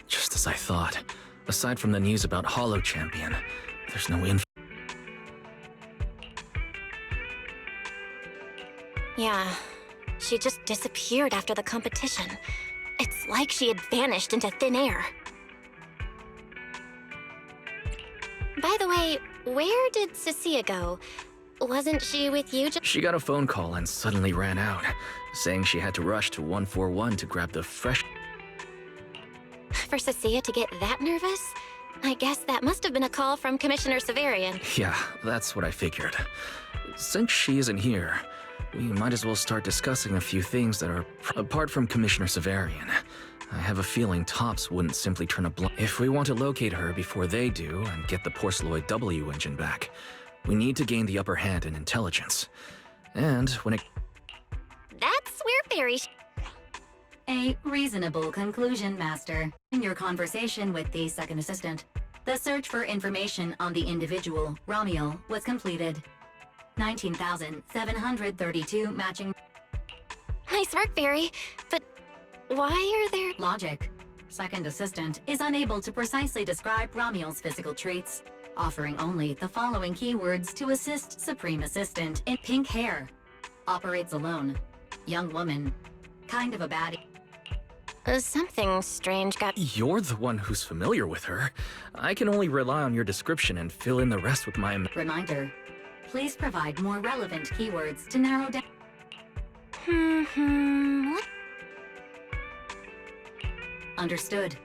Just as I thought. Aside from the news about Hollow Champion, there's no info. Yeah, she just disappeared after the competition. It's like she had vanished into thin air. By the way, where did Cecilia go? Wasn't she with you? She got a phone call and suddenly ran out, saying she had to rush to 141 to grab the fresh... For Cecilia to get that nervous? I guess that must have been a call from Commissioner Severian. Yeah, that's what I figured. Since she isn't here, we might as well start discussing a few things that are apart from Commissioner Severian. I have a feeling Tops wouldn't simply turn a blind... If we want to locate her before they do and get the Porceloid W engine back, we need to gain the upper hand in intelligence. And when it... That's where Fairy... A reasonable conclusion, Master. In your conversation with the second assistant, the search for information on the individual, Romiel, was completed. 19,732 matching... Nice work, Fairy. But why are there... Logic. Second assistant is unable to precisely describe Romiel's physical traits, offering only the following keywords to assist Supreme Assistant in pink hair. Operates alone. Young woman. Kind of a baddie. Something strange got... You're the one who's familiar with her. I can only rely on your description and fill in the rest with my... Reminder. Please provide more relevant keywords to narrow down... What? Understood.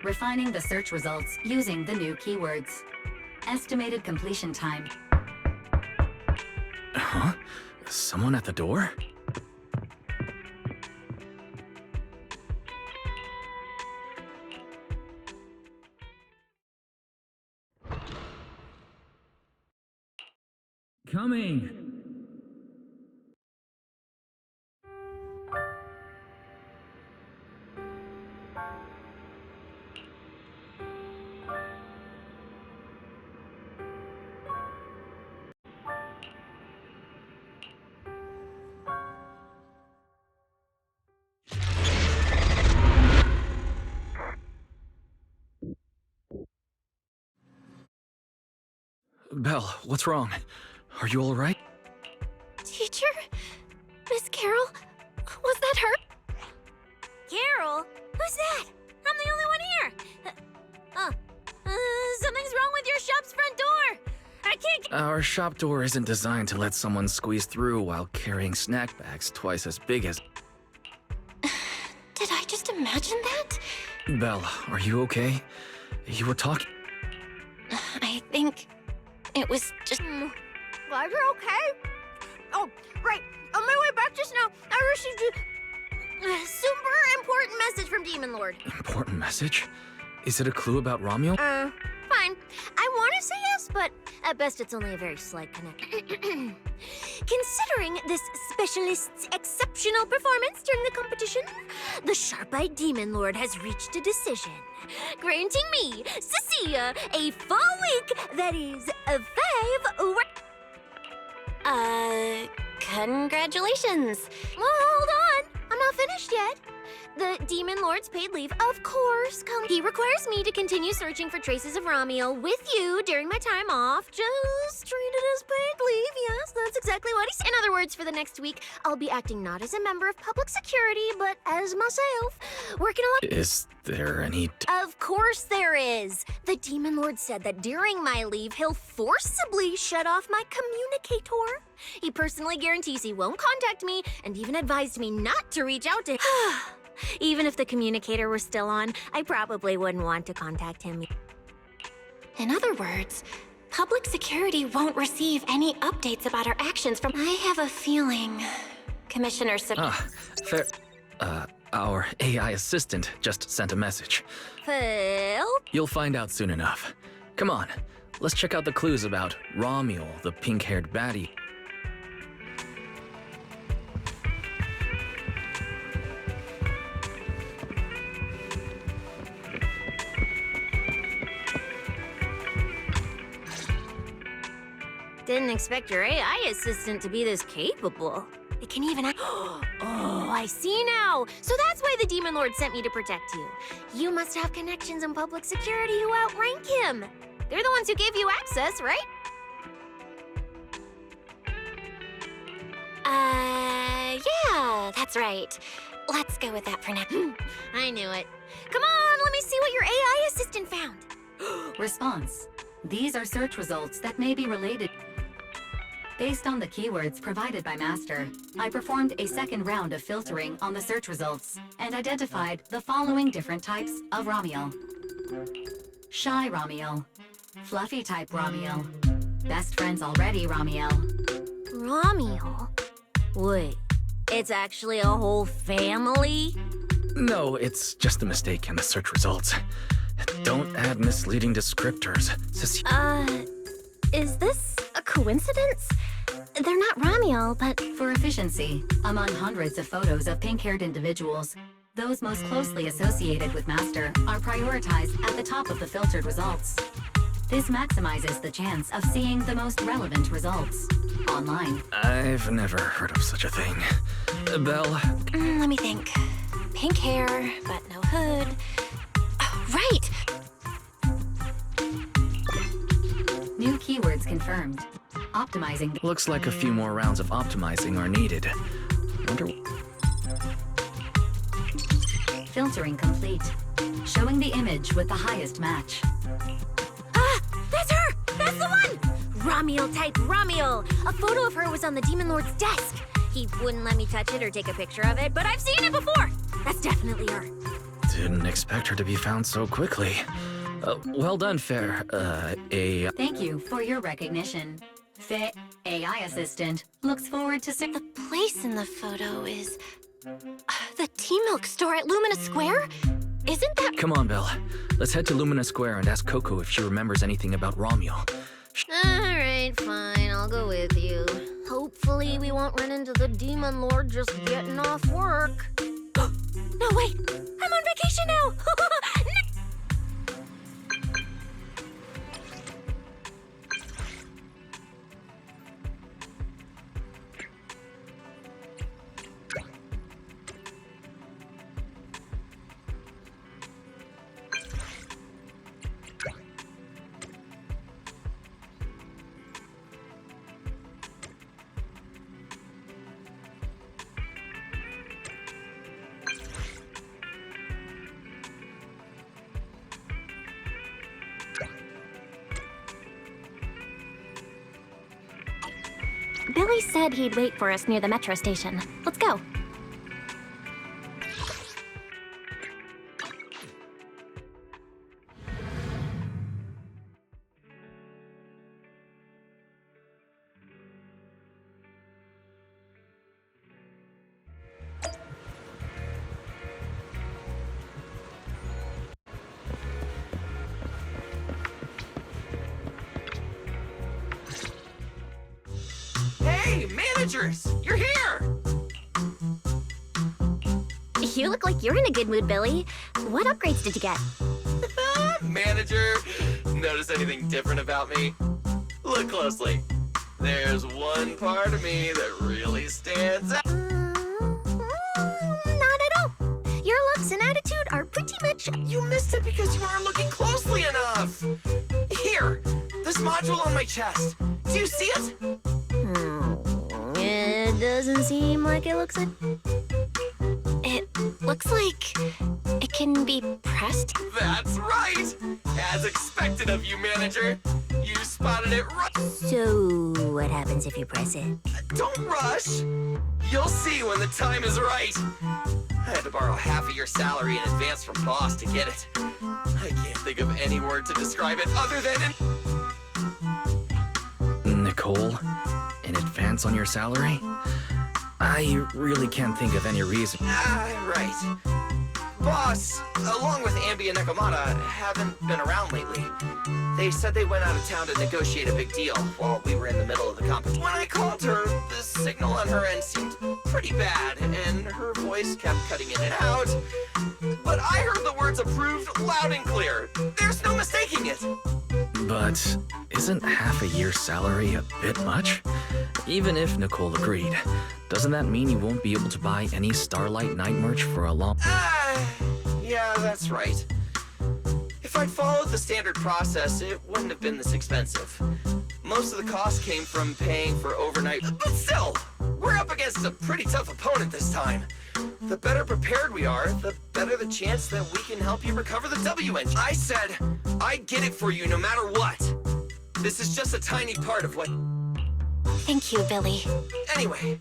Refining the search results using the new keywords. Estimated completion time. Huh? Someone at the door? Coming! Belle, what's wrong? Are you all right? Teacher? Miss Carol? Was that her? Carol? Who's that? I'm the only one here. Something's wrong with your shop's front door. I can't... Our shop door isn't designed to let someone squeeze through while carrying snack bags twice as big as... Did I just imagine that? Belle, are you okay? You were talking... I think it was just... Glad you're okay. Oh, right. On my way back just now, I received a super important message from Demon Lord. Important message? Is it a clue about Romuel? Fine. I want to say yes, but at best it's only a very slight connection. Considering this specialist's exceptional performance during the competition, the sharp-eyed Demon Lord has reached a decision, granting me, Cecilia, a full week that is 5 Congratulations. Well, hold on. I'm not finished yet. The Demon Lord's paid leave, of course, he requires me to continue searching for traces of Romiel with you during my time off. Just treat it as paid leave, yes, that's exactly what he said. In other words, for the next week, I'll be acting not as a member of public security, but as myself, working a lot. Is there any... Of course there is. The Demon Lord said that during my leave, he'll forcibly shut off my communicator. He personally guarantees he won't contact me and even advised me not to reach out to him. Even if the communicator were still on, I probably wouldn't want to contact him. In other words, public security won't receive any updates about our actions from... I have a feeling... Commissioner fair... our AI assistant just sent a message. Phil? You'll find out soon enough. Come on, let's check out the clues about Romuel, the pink-haired baddie. Didn't expect your AI assistant to be this capable. It can even Oh, I see now. So that's why the Demon Lord sent me to protect you. You must have connections in public security who outrank him. They're the ones who gave you access, right? Yeah, that's right. Let's go with that for now. I knew it. Come on, let me see what your AI assistant found. Response. These are search results that may be related. Based on the keywords provided by Master, I performed a second round of filtering on the search results and identified the following different types of Ramiel. Shy Ramiel. Fluffy type Ramiel. Best friends already Ramiel. Ramiel? Wait, it's actually a whole family? No, it's just a mistake in the search results. Don't add misleading descriptors. Is this a coincidence? They're not Ramiel, but... For efficiency, among hundreds of photos of pink-haired individuals, those most closely associated with Master are prioritized at the top of the filtered results. This maximizes the chance of seeing the most relevant results online. I've never heard of such a thing. Belle? let me think. Pink hair, but no hood. Oh, right! New keywords confirmed. Optimizing. Looks like a few more rounds of optimizing are needed. Wonder... Filtering complete. Showing the image with the highest match. Ah! That's her! That's the one! Ramiel type Ramiel! A photo of her was on the Demon Lord's desk. He wouldn't let me touch it or take a picture of it, but I've seen it before! That's definitely her. Didn't expect her to be found so quickly. Well done, Fair. Thank you for your recognition. Fe AI assistant looks forward to The place in the photo is... the tea milk store at Lumina Square? Isn't that... Come on, Belle. Let's head to Lumina Square and ask Coco if she remembers anything about Ramiel. Alright, fine, I'll go with you. Hopefully we won't run into the Demon Lord just getting off work. No, wait! I'm on vacation now! Billy said he'd wait for us near the metro station. Let's go. Hey, managers! You're here! You look like you're in a good mood, Billy. What upgrades did you get? Manager, notice anything different about me? Look closely. There's one part of me that really stands out. Not at all. Your looks and attitude are pretty much... You missed it because you weren't looking closely enough. Here, this module on my chest. Do you see it? It doesn't seem like it looks like... It looks like it can be pressed. That's right! As expected of you, manager. You spotted it right. So, what happens if you press it? Don't rush. You'll see when the time is right. I had to borrow half of your salary in advance from boss to get it. I can't think of any word to describe it other than... Nicole? In advance on your salary? I really can't think of any reason. Right. Boss, along with Ambi and Nekomata, haven't been around lately. They said they went out of town to negotiate a big deal while we were in the middle of the competition. When I called her, the signal on her end seemed pretty bad, and her voice kept cutting in and out. But I heard the words approved loud and clear. There's no mistaking it. But isn't half a year's salary a bit much? Even if Nicole agreed, doesn't that mean you won't be able to buy any Starlight Night merch for a long... Yeah, that's right. If I'd followed the standard process, it wouldn't have been this expensive. Most of the cost came from paying for overnight, but still, we're up against a pretty tough opponent this time. The better prepared we are, the better the chance that we can help you recover the W engine. I said, I'd get it for you no matter what. This is just a tiny part of what... Thank you, Billy. Anyway,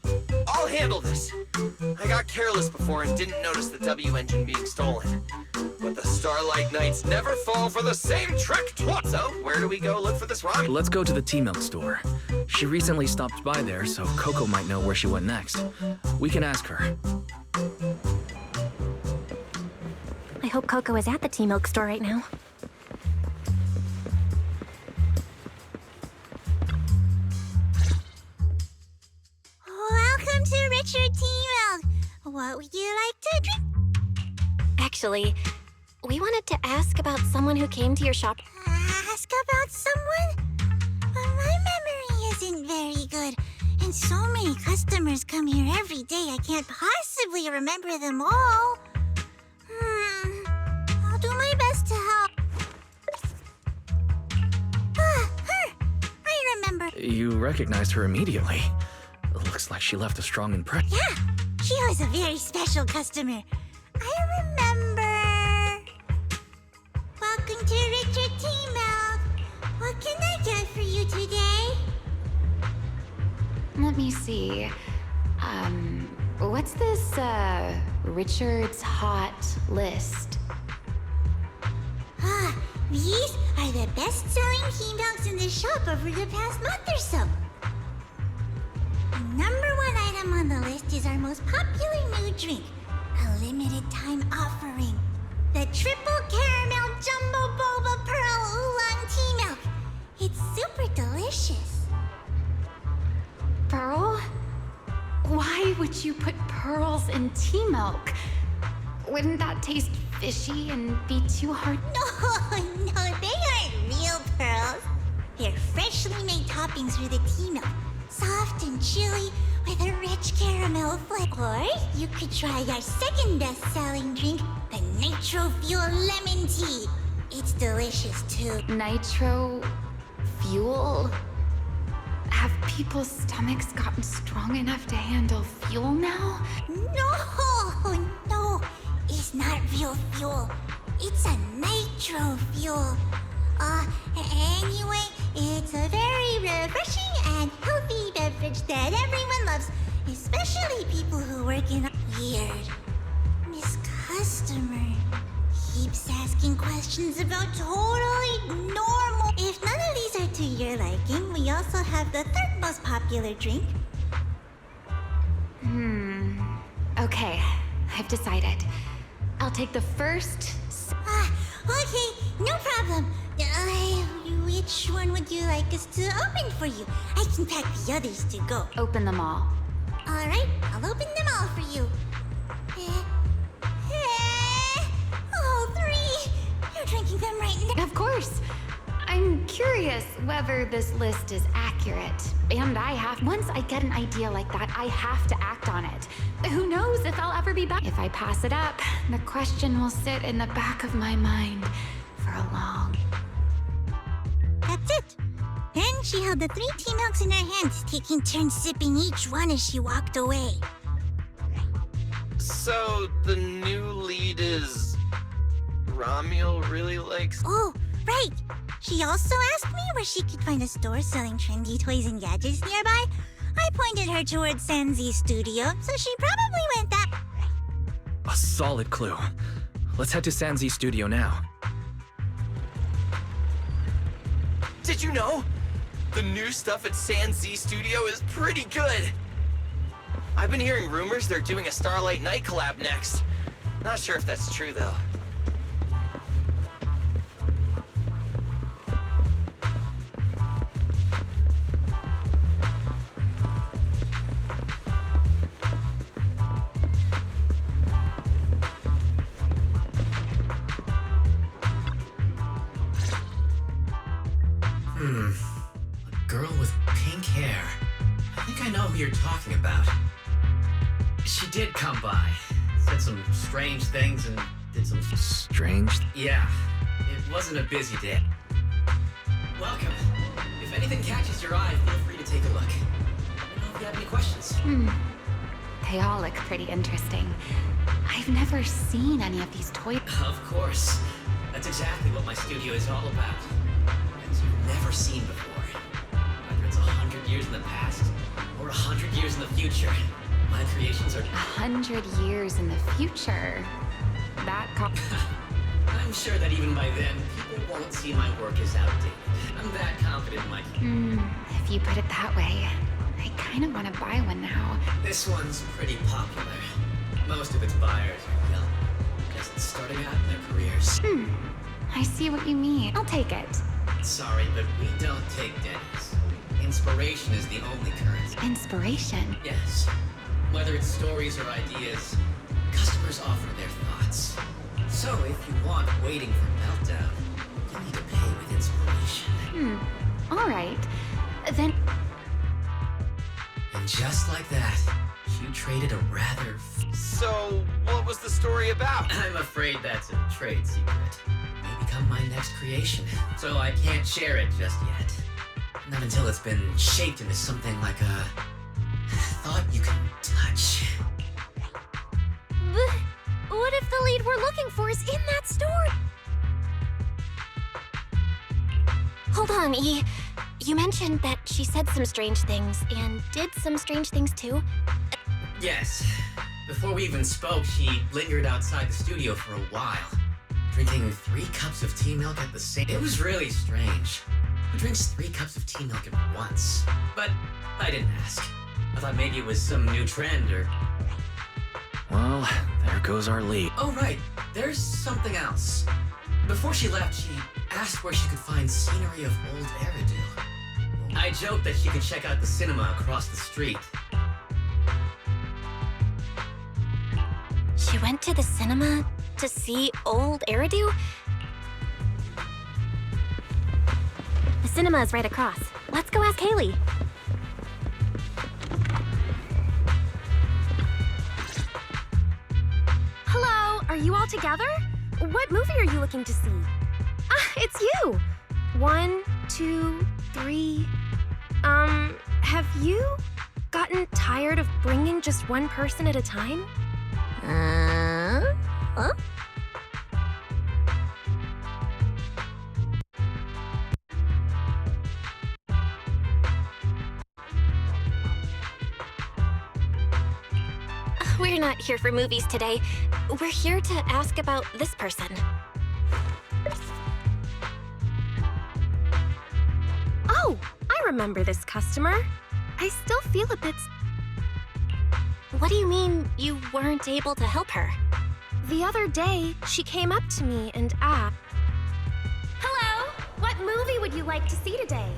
I'll handle this. I got careless before and didn't notice the W engine being stolen. But the Starlight Knights never fall for the same trick twice. So, where do we go look for this Ron? Let's go to the tea milk store. She recently stopped by there, so Coco might know where she went next. We can ask her. I hope Coco is at the tea milk store right now. Welcome to Richard Tea Milk. What would you like to drink? Actually, we wanted to ask about someone who came to your shop. Ask about someone? My memory isn't very good. And so many customers come here every day, I can't possibly remember them all. I'll do my best to help. Her! I remember. You recognized her immediately. Looks like she left a strong impression. Yeah, she was a very special customer. I remember. Welcome to Richard Tea Milk. What can I get for you today? Let me see. What's this, Richard's Hot List? These are the best-selling tea milks in the shop over the past month or so. The #1 item on the list is our most popular new drink, a limited-time offering. The Triple Caramel Jumbo Boba Pearl Oolong Tea Milk. It's super delicious. Pearl? Why would you put pearls in tea milk? Wouldn't that taste fishy and be too hard? No, they aren't real pearls. They're freshly made toppings for the tea milk. Soft and chewy with a rich caramel flavor. Or you could try our second best-selling drink, the Nitro Fuel Lemon Tea. It's delicious too. Nitro fuel? Have people's stomachs gotten strong enough to handle fuel now? No, it's not real fuel. It's a nitro fuel. Anyway, it's a very refreshing and healthy beverage that everyone loves, especially people who work in weird. This customer keeps asking questions about totally normal. If none of these are to your liking, we also have the third most popular drink. Okay, I've decided. I'll take the first. Okay, no problem. Which one would you like us to open for you? I can pack the others to go. Open them all. All right, I'll open them all for you. All three. You're drinking them right now. Of course. I'm curious whether this list is accurate. And once I get an idea like that, I have to act on it. Who knows if I'll ever be back? If I pass it up, the question will sit in the back of my mind for a long. That's it. Then she held the 3 tea milks in her hands, taking turns sipping each one as she walked away. So, the new lead is... Ramiel really likes... Oh, right. She also asked me where she could find a store selling trendy toys and gadgets nearby. I pointed her towards Sanzi's studio, so she probably went that... A solid clue. Let's head to Sanzi's studio now. Did you know? The new stuff at Sanzi Studio is pretty good. I've been hearing rumors they're doing a Starlight Night collab next. Not sure if that's true, though. who you're talking about. She did come by, said some strange things and did some... Strange? Yeah, it wasn't a busy day. Welcome. If anything catches your eye, feel free to take a look. Let me know if you have any questions. They all look pretty interesting. I've never seen any of these toys. Of course. That's exactly what my studio is all about. Things you've never seen before. Whether it's 100 years in the past or 100 years in the future, my creations are... 100 years in the future. That I'm sure that even by then, people won't see my work as outdated. I'm that confident in my... If you put it that way, I kind of want to buy one now. This one's pretty popular. Most of its buyers are young, just starting out in their careers. I see what you mean. I'll take it. Sorry, but we don't take debts. Inspiration is the only currency. Inspiration. Yes. Whether it's stories or ideas, customers offer their thoughts. So if you want waiting for meltdown, you need to pay with inspiration. All right. Then And just like that, you traded a rather... So, what was the story about? I'm afraid that's a trade secret. It may become my next creation, so I can't share it just yet. Not until it's been shaped into something like a... thought you can touch. What if the lead we're looking for is in that story? Hold on, E. You mentioned that she said some strange things and did some strange things too. Yes. Before we even spoke, she lingered outside the studio for a while, drinking 3 cups of tea milk at the same... It was really strange. Who drinks 3 cups of tea milk at once? But I didn't ask. I thought maybe it was some new trend or... Well, there goes our lead. Oh, right. There's something else. Before she left, she asked where she could find scenery of old Eridan. I joked that she could check out the cinema across the street. She went to the cinema to see old Eridu? The cinema is right across. Let's go ask Haley. Hello, are you all together? What movie are you looking to see? Ah, it's you! 1, 2, 3... have you gotten tired of bringing just one person at a time? Huh? We're not here for movies today. We're here to ask about this person. Oh, I remember this customer. I still feel a bit... What do you mean you weren't able to help her? The other day, she came up to me and asked... Hello, what movie would you like to see today?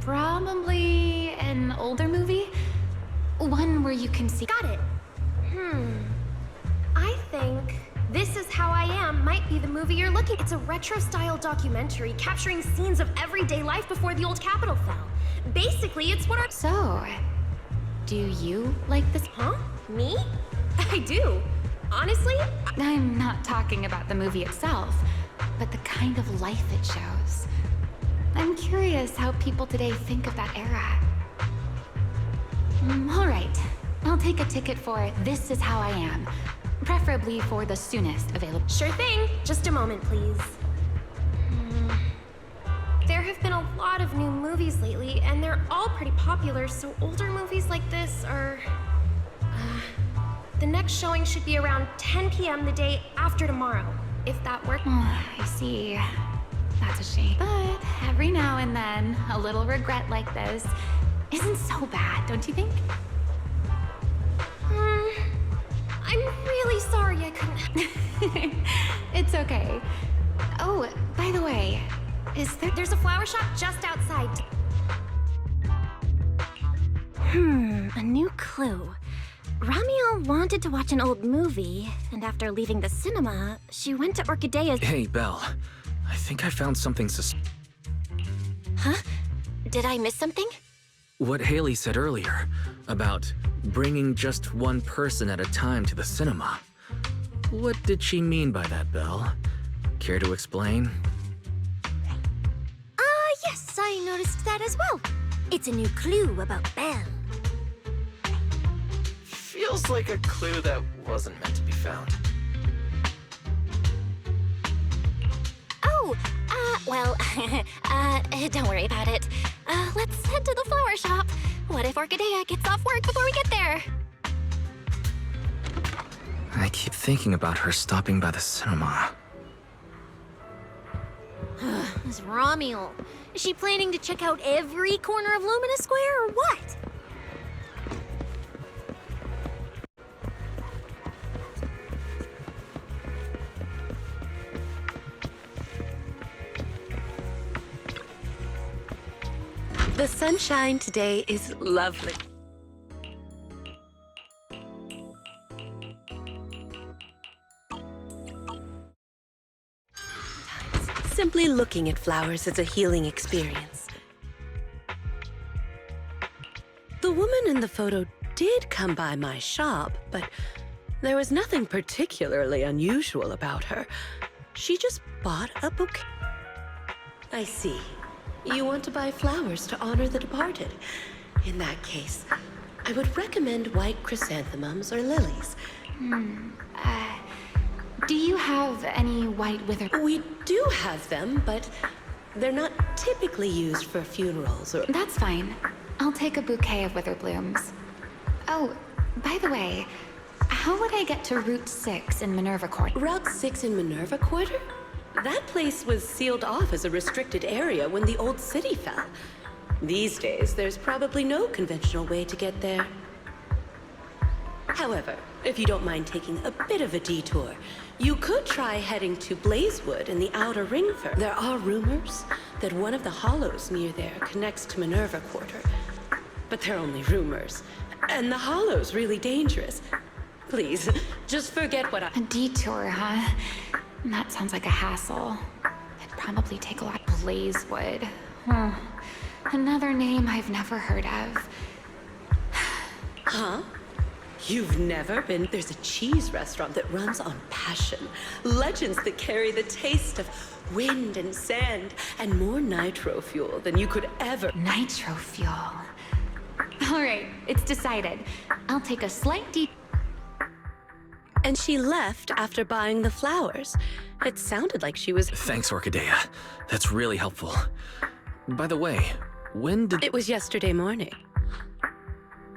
Probably an older movie. One where you can see... Got it. I think This Is How I Am might be the movie you're looking. It's a retro-style documentary capturing scenes of everyday life before the old Capitol fell. Basically, it's what our... So, do you like this? Huh? Me? I do. Honestly, I'm not talking about the movie itself, but the kind of life it shows. I'm curious how people today think of that era. All right, I'll take a ticket for This Is How I Am, preferably for the soonest available. Sure thing. Just a moment, please. There have been a lot of new movies lately, and they're all pretty popular, so older movies like this are... the next showing should be around 10 p.m. the day after tomorrow, if that works. I see. That's a shame. But every now and then, a little regret like this isn't so bad, don't you think? I'm really sorry I couldn't... It's okay. Oh, by the way, There's a flower shop just outside. A new clue. Ramiel wanted to watch an old movie, and after leaving the cinema, she went to Orchidea's... Hey, Belle. I think I found something Huh? Did I miss something? What Haley said earlier about bringing just one person at a time to the cinema. What did she mean by that, Belle? Care to explain? Yes, I noticed that as well. It's a new clue about Belle. Feels like a clue that wasn't meant to be found. Oh, well, don't worry about it. Let's head to the flower shop. What if Orchidea gets off work before we get there? I keep thinking about her stopping by the cinema. This Romuel. Is she planning to check out every corner of Lumina Square or what? The sunshine today is lovely. Simply looking at flowers is a healing experience. The woman in the photo did come by my shop, but there was nothing particularly unusual about her. She just bought a bouquet. I see. You want to buy flowers to honor the departed. In that case, I would recommend white chrysanthemums or lilies. Do you have any white wither? We do have them, but they're not typically used for funerals or... That's fine. I'll take a bouquet of wither blooms. Oh, by the way, how would I get to Route 6 in Minerva Court? Route 6 in Minerva Quarter? That place was sealed off as a restricted area when the old city fell. These days, there's probably no conventional way to get there. However, if you don't mind taking a bit of a detour, you could try heading to Blazewood in the Outer Ring first. There are rumors that one of the hollows near there connects to Minerva Quarter. But they're only rumors, and the hollow's really dangerous. Please, just forget what I... A detour, huh? That sounds like a hassle. It'd probably take a lot. Blazewood. Another name I've never heard of. Huh? You've never been? There's a cheese restaurant that runs on passion. Legends that carry the taste of wind and sand and more nitro fuel than you could ever... Nitro fuel. All right, it's decided. I'll take a slight detour. And she left after buying the flowers. It sounded like she was... Thanks, Orchidea. That's really helpful. By the way, when did... It was yesterday morning.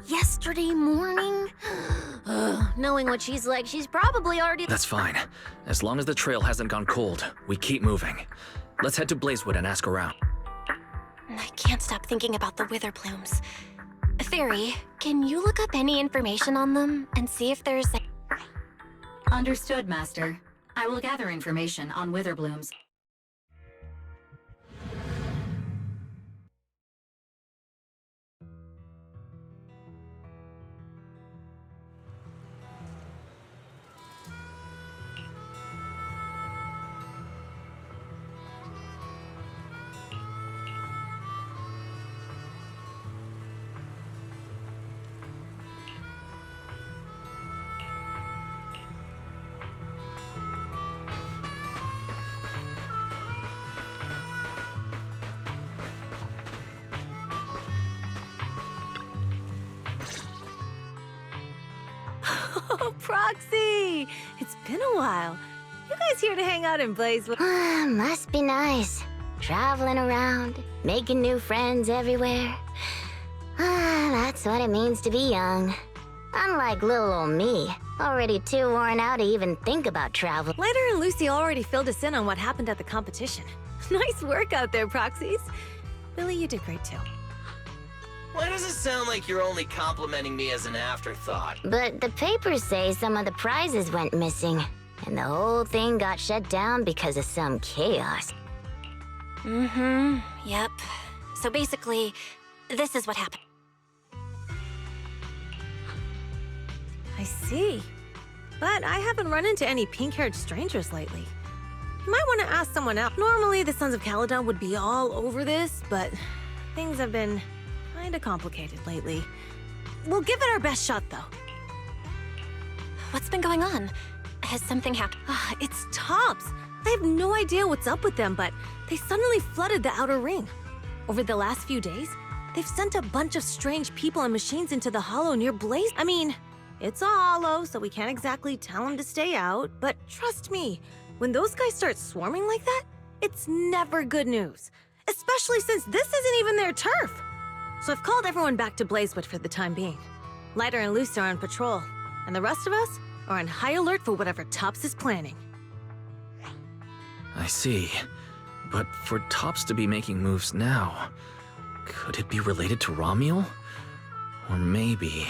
Yesterday morning? Knowing what she's like, she's probably already... That's fine. As long as the trail hasn't gone cold, we keep moving. Let's head to Blazewood and ask around. I can't stop thinking about the wither blooms. Theory, can you look up any information on them and see if there's... Understood, Master. I will gather information on wither blooms. Oh, Proxy! It's been a while. You guys here to hang out in Blazewood? Must be nice. Traveling around, making new friends everywhere. That's what it means to be young. Unlike little old me, already too worn out to even think about travel. Later and Lucy already filled us in on what happened at the competition. Nice work out there, Proxies. Billy, you did great too. Why does it sound like you're only complimenting me as an afterthought? But the papers say some of the prizes went missing, and the whole thing got shut down because of some chaos. Yep. So basically, this is what happened. I see. But I haven't run into any pink-haired strangers lately. You might want to ask someone else. Normally, the Sons of Caledon would be all over this, but Things have been kinda complicated lately. We'll give it our best shot, though. What's been going on? Has something happened? It's Tops. I have no idea what's up with them, but they suddenly flooded the outer ring. Over the last few days, they've sent a bunch of strange people and machines into the hollow near Blaze. I mean, it's a hollow, so we can't exactly tell them to stay out, but trust me, when those guys start swarming like that, it's never good news. Especially since this isn't even their turf. So I've called everyone back to Blazewood for the time being. Lighter and Luce are on patrol, and the rest of us are on high alert for whatever Tops is planning. I see. But for Tops to be making moves now, could it be related to Romuel? Or maybe...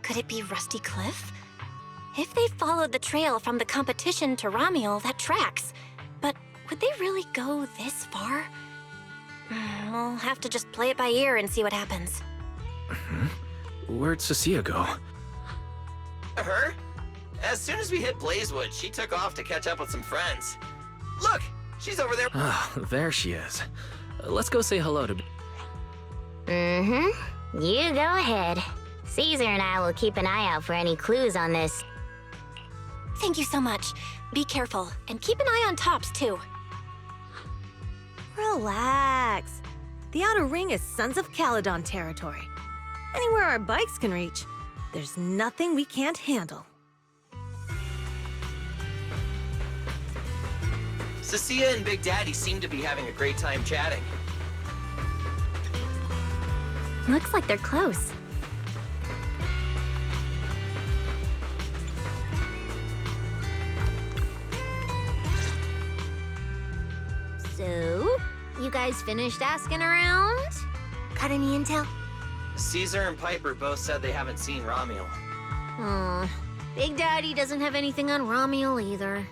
Could it be Rusty Cliff? If they followed the trail from the competition to Romuel, that tracks. But would they really go this far? We'll have to just play it by ear and see what happens. Where'd Cecilia go? Her? As soon as we hit Blazewood, she took off to catch up with some friends. Look, she's over there. Ah, there she is. Let's go say hello to... Mm-hmm. You go ahead. Caesar and I will keep an eye out for any clues on this. Thank you so much. Be careful, and keep an eye on Tops, too. Relax. The outer ring is Sons of Caledon territory. Anywhere our bikes can reach, there's nothing we can't handle. Cecilia and Big Daddy seem to be having a great time chatting. Looks like they're close. So, you guys finished asking around? Got any intel? Caesar and Piper both said they haven't seen Romuel. Big Daddy doesn't have anything on Romuel either.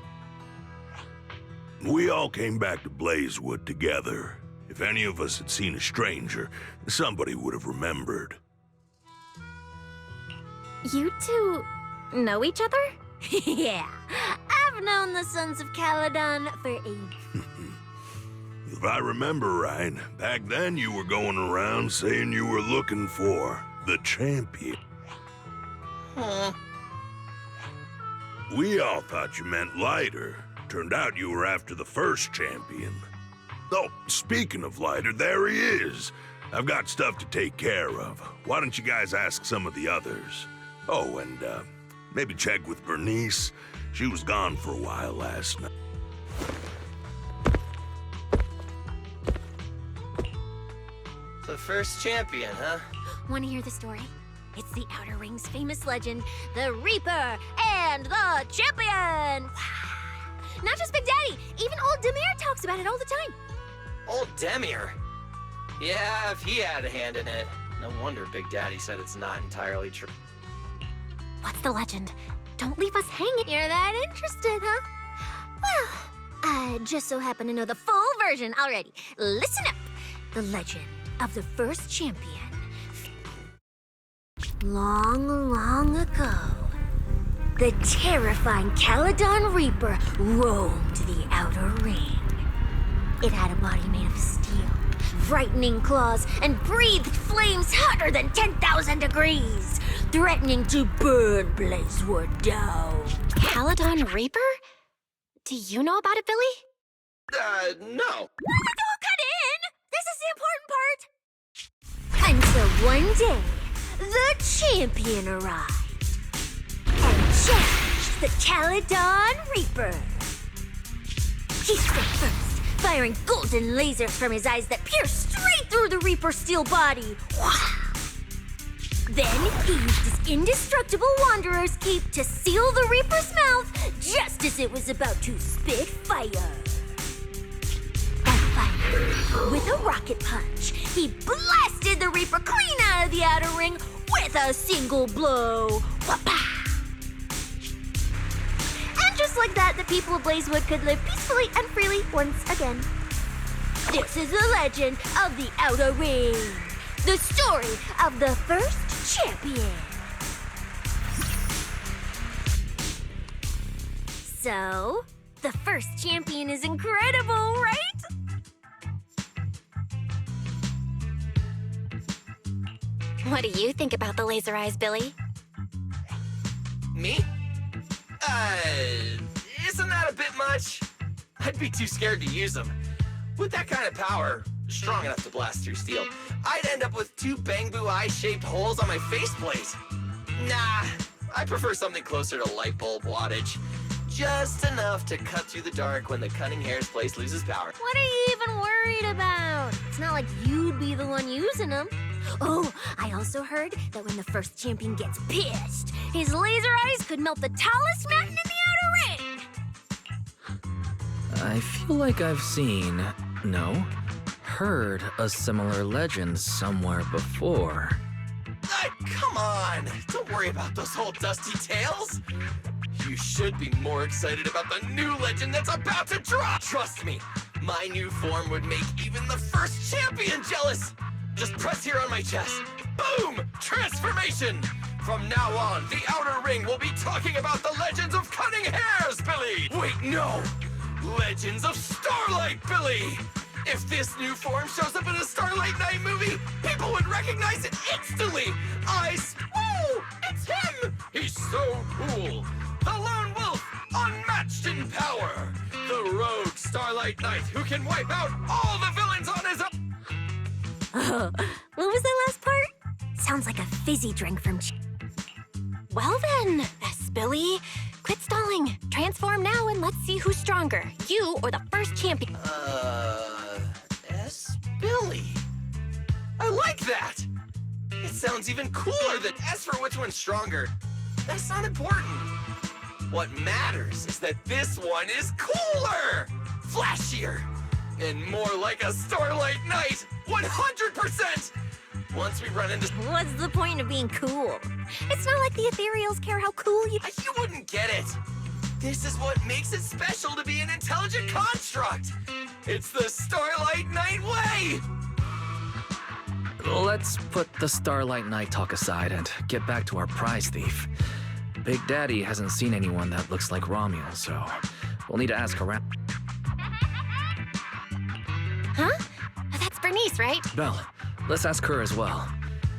We all came back to Blazewood together. If any of us had seen a stranger, somebody would have remembered. You two know each other? Yeah, I've known the Sons of Caledon for ages. If I remember right, back then you were going around saying you were looking for the champion. Huh. We all thought you meant Lighter. Turned out you were after the first champion. Oh, speaking of Lighter, there he is. I've got stuff to take care of. Why don't you guys ask some of the others? Oh, and maybe check with Bernice. She was gone for a while last night. The first champion, huh? Want to hear the story? It's the Outer Ring's famous legend, the Reaper and the Champion! Not just Big Daddy, even old Demir talks about it all the time. Old Demir? Yeah, if he had a hand in it. No wonder Big Daddy said it's not entirely true. What's the legend? Don't leave us hanging. You're that interested, huh? Well, I just so happen to know the full version already. Listen up. The legend of the first champion. Long, long ago, the terrifying Caledon Reaper roamed the Outer Ring. It had a body made of steel, frightening claws, and breathed flames hotter than 10,000 degrees, threatening to burn Blazewood down. Caledon Reaper? Do you know about it, Billy? No. Don't cut in! This is the important part! Until one day, the champion arrived and challenged the Caledon Reaper. He struck first, firing golden lasers from his eyes that pierced straight through the Reaper's steel body. Then he used his indestructible Wanderer's cape to seal the Reaper's mouth just as it was about to spit fire. And finally, with a rocket punch, he blasted the Reaper clean out of the Outer Ring with a single blow. Wha-pa! And just like that, the people of Blazewood could live peacefully and freely once again. This is the legend of the Outer Ring. The story of the first champion. So, the first champion is incredible, right? What do you think about the laser eyes, Billy? Me? Isn't that a bit much? I'd be too scared to use them. With that kind of power, strong enough to blast through steel, I'd end up with 2 bamboo eye-shaped holes on my faceplate. Nah, I prefer something closer to light bulb wattage. Just enough to cut through the dark when the cunning hair's place loses power. What are you even worried about? It's not like you'd be the one using them. Oh, I also heard that when the first champion gets pissed, his laser eyes could melt the tallest mountain in the outer ring! I feel like I've seen, no, heard a similar legend somewhere before. Come on! Don't worry about those old dusty tales! You should be more excited about the new legend that's about to drop! Trust me, my new form would make even the first champion jealous! Just press here on my chest. Boom! Transformation! From now on, the Outer Ring will be talking about the legends of Cunning Hairs, Billy! Wait, no! Legends of Starlight, Billy! If this new form shows up in a Starlight Night movie, people would recognize it instantly! Whoa! It's him! He's so cool! The Lone Wolf, unmatched in power! The rogue Starlight Knight who can wipe out all the villains on his own! What was that last part? Sounds like a fizzy drink from Well then, Billy. Quit stalling. Transform now and let's see who's stronger, you or the first champion. Billy. I like that! It sounds even cooler than S for which one's stronger. That's not important. What matters is that this one is cooler, flashier, and more like a Starlight Knight, 100%! Once we run into... What's the point of being cool? It's not like the ethereals care how cool you... You wouldn't get it. This is what makes it special to be an intelligent construct. It's the Starlight Knight way! Let's put the Starlight Knight talk aside and get back to our prize thief. Big Daddy hasn't seen anyone that looks like Romuald, so we'll need to ask around. Huh? That's Bernice, right? Belle, let's ask her as well.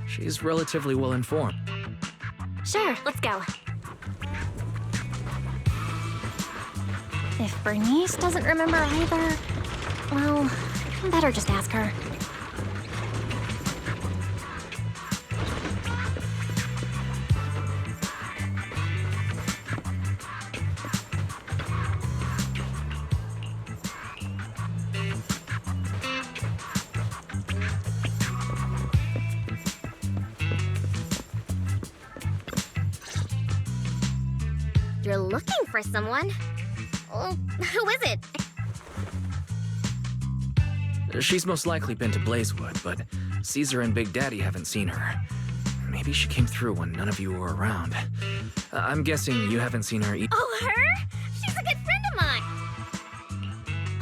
She's relatively well informed. Sure, let's go. If Bernice doesn't remember either, well, better just ask her. You're looking for someone? Well, who is it? She's most likely been to Blazewood, but Caesar and Big Daddy haven't seen her. Maybe she came through when none of you were around. I'm guessing you haven't seen her either. Oh, her? She's a good friend of mine.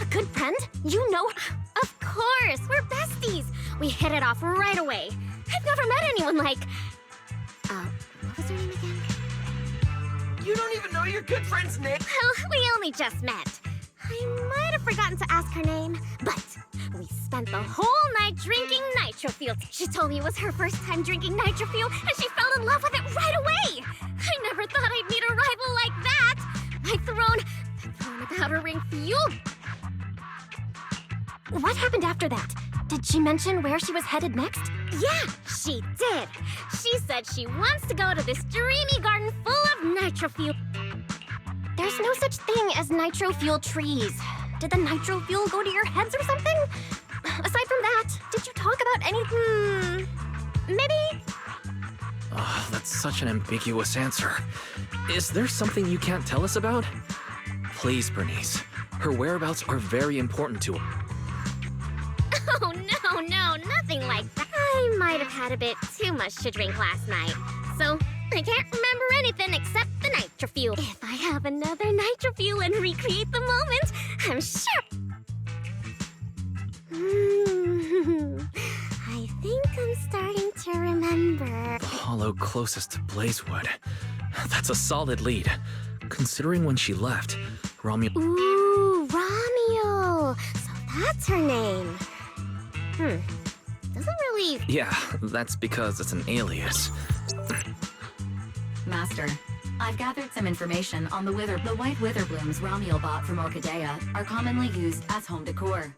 A good friend? You know her? Of course, we're besties. We hit it off right away. I've never met anyone like... what was her name again? You don't even know your good friend's name? Well, we only just met. I might have forgotten to ask her name, but we spent the whole night drinking Nitro Fuel. She told me it was her first time drinking Nitro Fuel, and she fell in love with it right away. I never thought I'd meet a rival like that. I've thrown about her ring fuel. What happened after that? Did she mention where she was headed next? Yeah, she did. She said she wants to go to this dreamy garden full of Nitro Fuel. There's no such thing as nitro fuel trees. Did the nitro fuel go to your heads or something? Aside from that, did you talk about anything? Maybe? Oh, that's such an ambiguous answer. Is there something you can't tell us about? Please, Bernice. Her whereabouts are very important to her. Oh, no, nothing like that. I might have had a bit too much to drink last night, so I can't remember anything except the Nitro Fuel. If I have another Nitro Fuel and recreate the moment, I'm sure... I think I'm starting to remember. The hollow closest to Blazewood. That's a solid lead. Considering when she left, Romuald... Ooh, Romuald. So that's her name. doesn't really... Yeah, that's because it's an alias. Master, I've gathered some information on the white witherblooms Romiel bought from Orchidea are commonly used as home decor.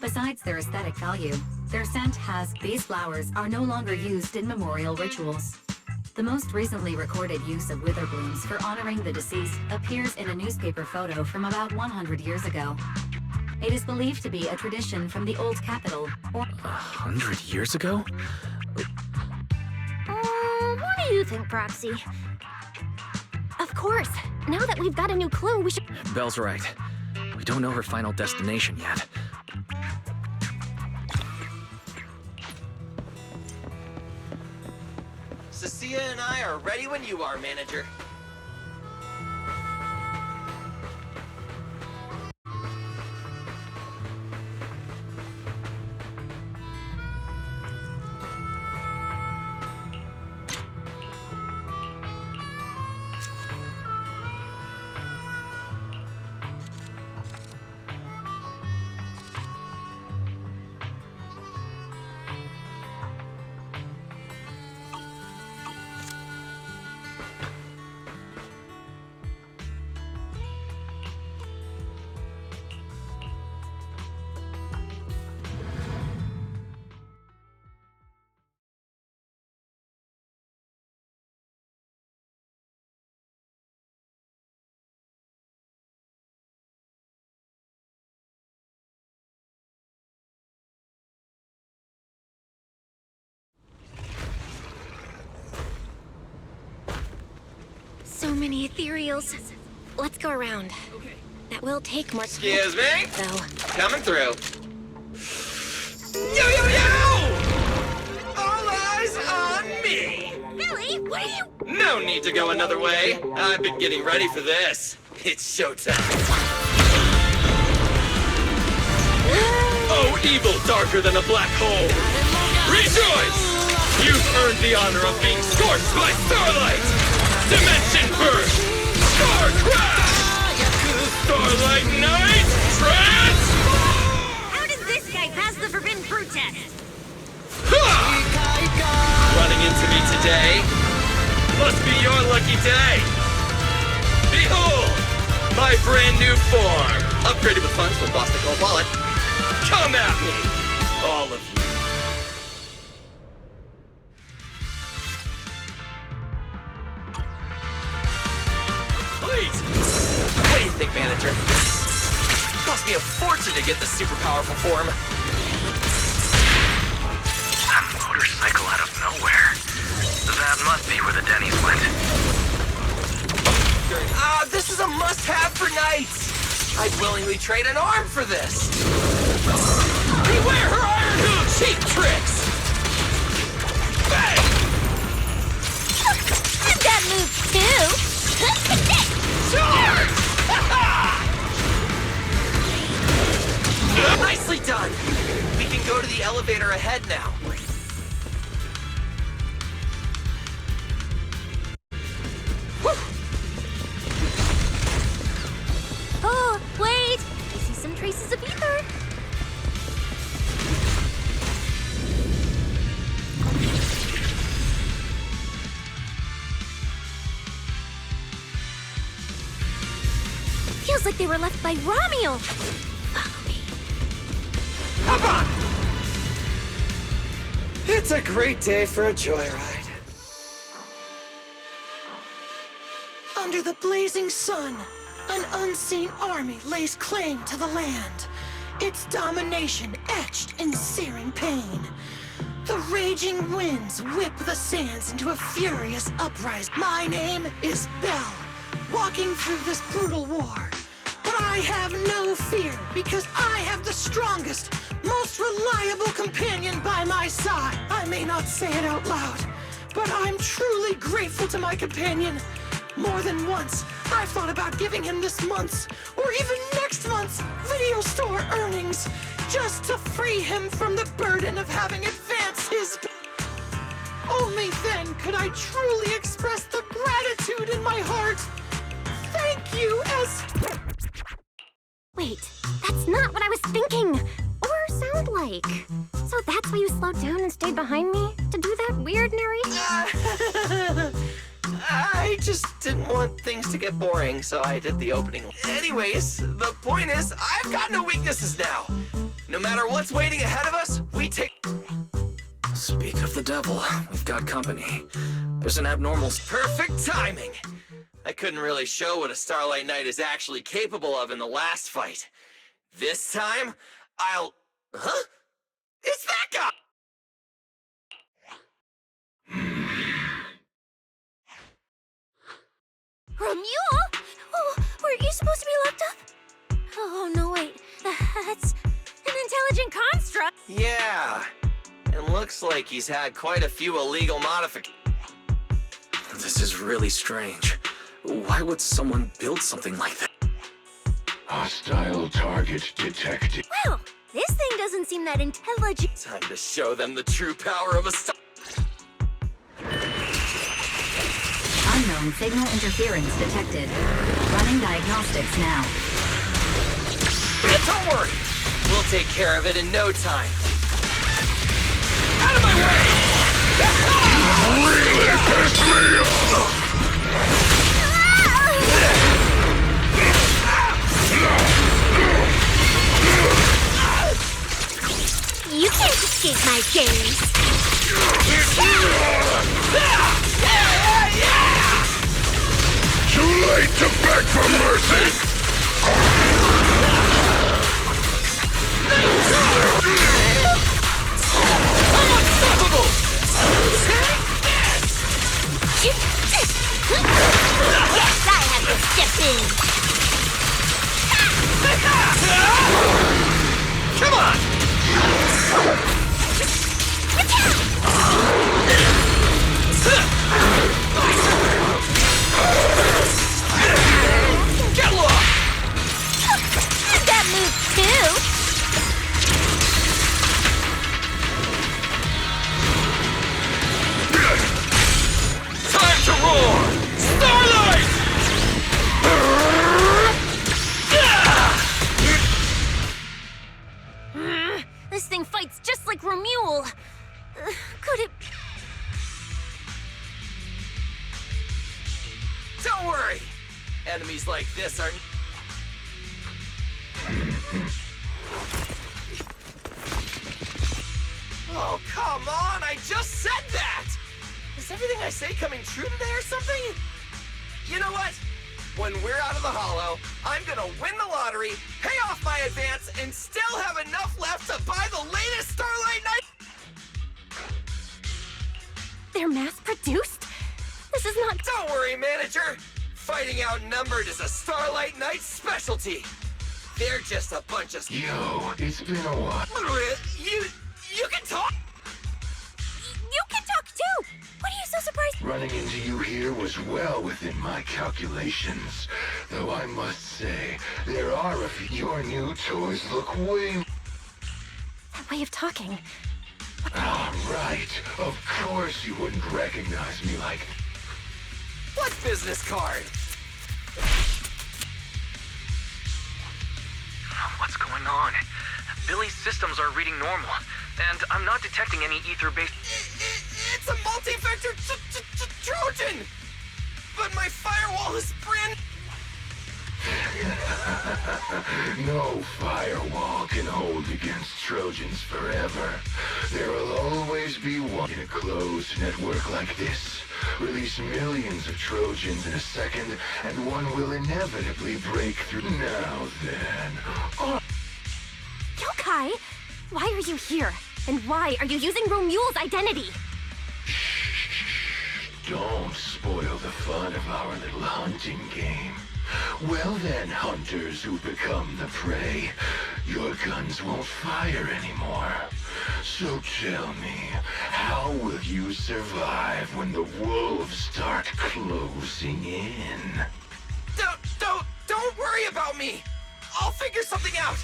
Besides their aesthetic value, their scent has... These flowers are no longer used in memorial rituals. The most recently recorded use of witherblooms for honoring the deceased appears in a newspaper photo from about 100 years ago. It is believed to be a tradition from the old capital, or... 100 years ago? What do you think, Proxy? Of course. Now that we've got a new clue, we should... Belle's right. We don't know her final destination yet. Cecilia and I are ready when you are, manager. So many ethereals. Let's go around. Okay. That will take more... Excuse me? Though. Coming through. Yo, yo, yo! All eyes on me! Billy, what are you... No need to go another way. I've been getting ready for this. It's showtime. Oh, evil darker than a black hole! Rejoice! You've earned the honor of being scorched by starlight! Dimension burst! Star crash! Starlight night! Trance! How did this guy pass the forbidden fruit test? Ha! Running into me today? Must be your lucky day! Behold! My brand new form! Upgraded with funds from Boston Gold Wallet. Come at me! All of you. Please! What do you think, manager? Cost me a fortune to get this super powerful form. A motorcycle out of nowhere. That must be where the Denny's went. This is a must-have for knights! I'd willingly trade an arm for this! Beware her iron hooves! Cheap tricks! Bang! I've got moves too! Charge! Nicely done! We can go to the elevator ahead now. Oh, wait! I see some traces of ether. Feels like they were left by Romiel. Follow me. Hop on! It's a great day for a joyride. Under the blazing sun, an unseen army lays claim to the land. Its domination etched in searing pain. The raging winds whip the sands into a furious uprising. My name is Belle, walking through this brutal war. But I have no fear, because I have the strongest, most reliable companion by my side. I may not say it out loud, but I'm truly grateful to my companion. More than once, I've thought about giving him this month's, or even next month's, video store earnings, just to free him from the burden of having advanced his... Only then could I truly express the gratitude in my heart. Thank you, Wait, that's not what I was thinking. Or sound like? So that's why you slowed down and stayed behind me? To do that weird narration? I just didn't want things to get boring, so I did the opening. Anyways, the point is, I've got no weaknesses now. No matter what's waiting ahead of us, we take... Speak of the devil, we've got company. There's an abnormal... Perfect timing! I couldn't really show what a Starlight Knight is actually capable of in the last fight. This time, I'll... Huh? It's that guy! Romuel? Oh, weren't you supposed to be locked up? Oh, no, wait. That's an intelligent construct. Yeah, and looks like he's had quite a few illegal modifications. This is really strange. Why would someone build something like that? Hostile target detected. Well, this thing doesn't seem that intelligent. Time to show them the true power of a star. Unknown signal interference detected. Running diagnostics now. Don't worry, we'll take care of it in no time. Out of my way! Really pissed me off! You can't escape my gaze. Too late to beg for mercy! Unstoppable! Yes, I have to step in. Come on! Get lost! That move too. Time to roar! Starlight! This thing fights just like Romuel. Could it... Don't worry! Enemies like this are... Oh, come on! I just said that! Is everything I say coming true today or something? You know what? When we're out of the hollow, I'm gonna win the lottery, pay off my advance, and still have enough left to buy the latest Starlight Knight. They're mass-produced? This is not... Don't worry, manager. Fighting outnumbered is a Starlight Knight specialty. They're just a bunch of... Yo, it's been a while. You can talk? You can talk too! What are you so surprised? Running into you here was well within my calculations. Though I must say, there are a few... Your new toys look way... That way of talking. Ah, right. Of course you wouldn't recognize me like... What business card? What's going on? Billy's systems are reading normal, and I'm not detecting any ether-based... It's a multi-vector Trojan! But my firewall is brand... No firewall can hold against Trojans forever. There will always be one in a closed network like this. Release millions of Trojans in a second, and one will inevitably break through. Now then... Oh. Yokai, why are you here? And why are you using Romuel's identity? Don't spoil the fun of our little hunting game. Well then, hunters who become the prey, your guns won't fire anymore. So tell me, how will you survive when the wolves start closing in? Don't worry about me! I'll figure something out!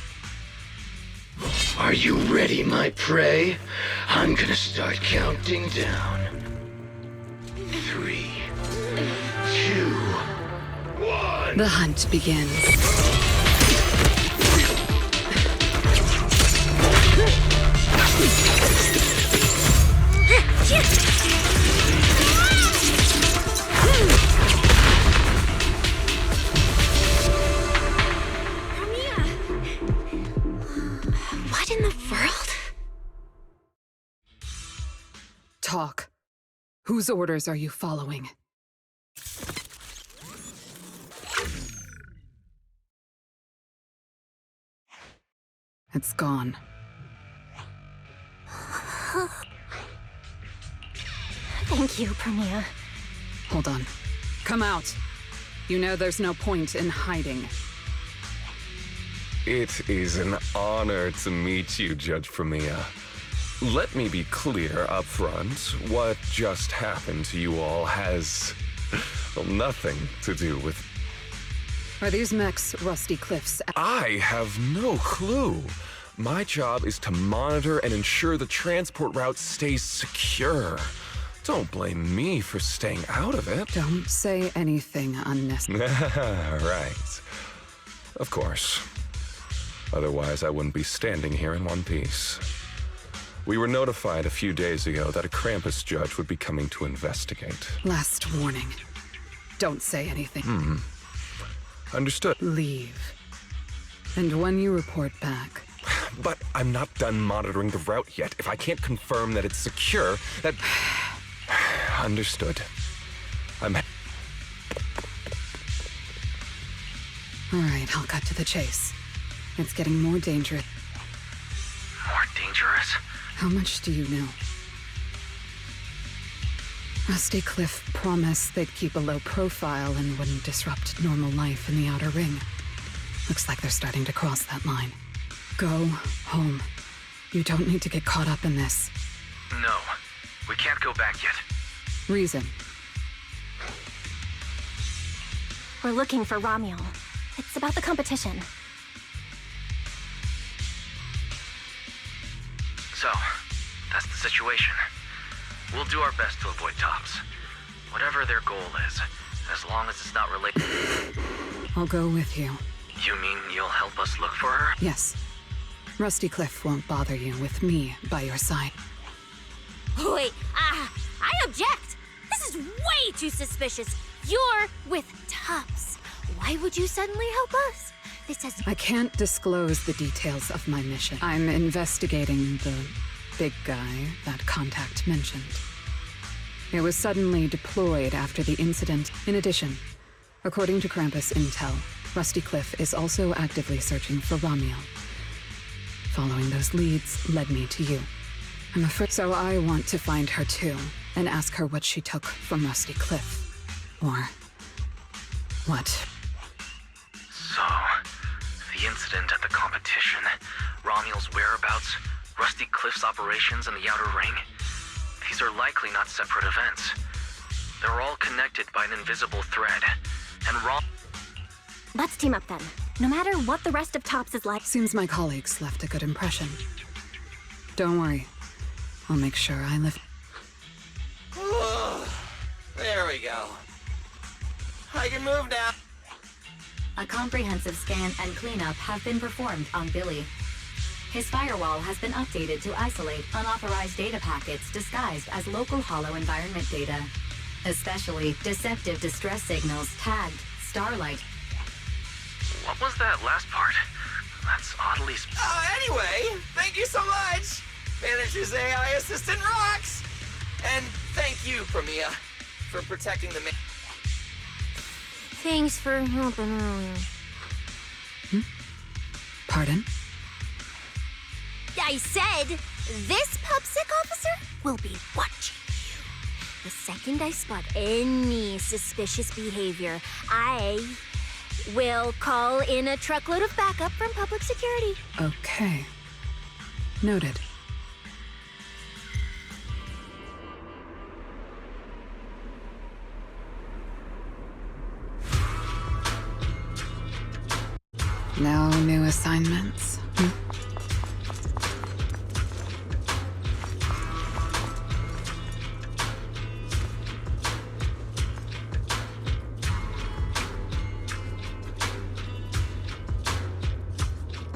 Are you ready, my prey? I'm gonna start counting down. 3, 2, 1. The hunt begins. What in the world? Talk. Whose orders are you following? It's gone. Thank you, Premia. Hold on. Come out. You know there's no point in hiding. It is an honor to meet you, Judge Premia. Let me be clear up front. What just happened to you all has, well, nothing to do with... Are these mechs Rusty Cliff's? I have no clue. My job is to monitor and ensure the transport route stays secure. Don't blame me for staying out of it. Don't say anything unnecessary. Right. Of course. Otherwise, I wouldn't be standing here in one piece. We were notified a few days ago that a Krampus judge would be coming to investigate. Last warning. Don't say anything. Understood. Leave. And when you report back... But I'm not done monitoring the route yet. If I can't confirm that it's secure, that... Understood. I'm... Alright, I'll cut to the chase. It's getting more dangerous. More dangerous? How much do you know? Rusty Cliff promised they'd keep a low profile and wouldn't disrupt normal life in the Outer Ring. Looks like they're starting to cross that line. Go home. You don't need to get caught up in this. No, we can't go back yet. Reason. We're looking for Ramiel. It's about the competition. So, that's the situation. We'll do our best to avoid Tops. Whatever their goal is, as long as it's not related... I'll go with you. You mean you'll help us look for her? Yes. Rusty Cliff won't bother you with me by your side. Wait, I object! This is way too suspicious. You're with Tops. Why would you suddenly help us? This has... I can't disclose the details of my mission. I'm investigating the big guy that Contact mentioned. It was suddenly deployed after the incident. In addition, according to Krampus intel, Rusty Cliff is also actively searching for Ramiel. Following those leads led me to you. I'm afraid... So I want to find her too, and ask her what she took from Rusty Cliff. Or... what? So, the incident at the competition, Ramiel's whereabouts, Rusty Cliff's operations in the Outer Ring, these are likely not separate events. They're all connected by an invisible thread, and Let's team up then. No matter what the rest of Tops is like. Seems my colleagues left a good impression. Don't worry. I'll make sure I live... There we go. I can move now. A comprehensive scan and cleanup have been performed on Billy. His firewall has been updated to isolate unauthorized data packets disguised as local hollow environment data, especially deceptive distress signals tagged Starlight. What was that last part? That's oddly... Anyway, thank you so much! Manager's AI assistant rocks! And thank you, Premia, for protecting the Thanks for helping earlier. Pardon? I said, this PubSec officer will be watching you. The second I spot any suspicious behavior, I will call in a truckload of backup from public security. Okay. Noted. No new assignments?